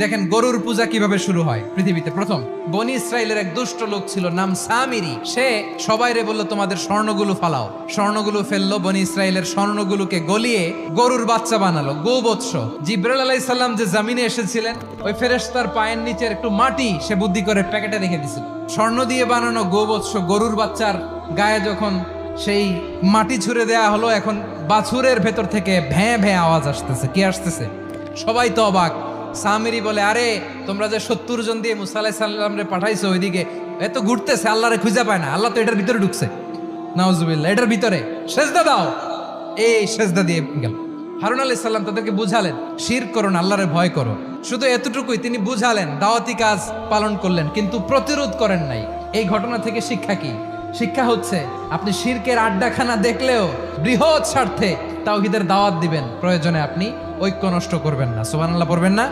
দেখেন গরুর পূজা কিভাবে শুরু হয় পৃথিবীতে প্রথম। বনি ইসরায়েলের এক দুষ্ট লোক ছিল, নাম সামিরি। সে সবাইরে বলল তোমাদের স্বর্ণগুলো ফালাও। স্বর্ণগুলো ফেললো, বনি ইসরায়েলের স্বর্ণগুলোকে গলিয়ে গরুর বাচ্চা বানালো, গোবৎস। জিব্রাইল আলাইহিস সালাম যে জমিনে এসেছিলেন, ওই ফেরেশতার পায়ের নিচের একটু মাটি সে বুদ্ধি করে প্যাকেটে রেখে দিছিল। স্বর্ণ দিয়ে বানানো গোবৎস গরুর বাচ্চার গায়ে যখন সেই মাটি ছুঁড়ে দেয়া হলো, এখন বাছুরের ভেতর থেকে ভ্যাঁ ভ্যাঁ আওয়াজ আসতেছে। কি আসতেছে? সবাই তো অবাক। সামিরি বলে, আরে তোমরা যে 70 জন দিয়ে মুসা আলাইহিস সালাম রে পাঠাইছো ওইদিকে, এত ঘুরতেছে, আল্লাহরে খুঁজে পায় না, আল্লাহ তো এটার ভিতরে ঢুকছে। নাউজুবিল্লাহ, এটার ভিতরে সেজদা দাও। এই সেজদা দিয়ে গেল। হারুন আলাইহিস সালাম তাদেরকে বুঝালেন, শিরক করো না, আল্লাহরে ভয় করো। শুধু এতটুকুই তিনি বুঝালেন, দাওয়াতি কাজ পালন করলেন, কিন্তু প্রতিরোধ করেন নাই। এই ঘটনা থেকে শিক্ষা কি? শিক্ষা হচ্ছে আপনি শিরকের আড্ডাখানা দেখলেও বৃহৎ স্বার্থে তাওহীদের দাওয়াত দিবেন, প্রয়োজনে আপনি ঐক্য নষ্ট করবেন না। সুবহানাল্লাহ পড়বেন না?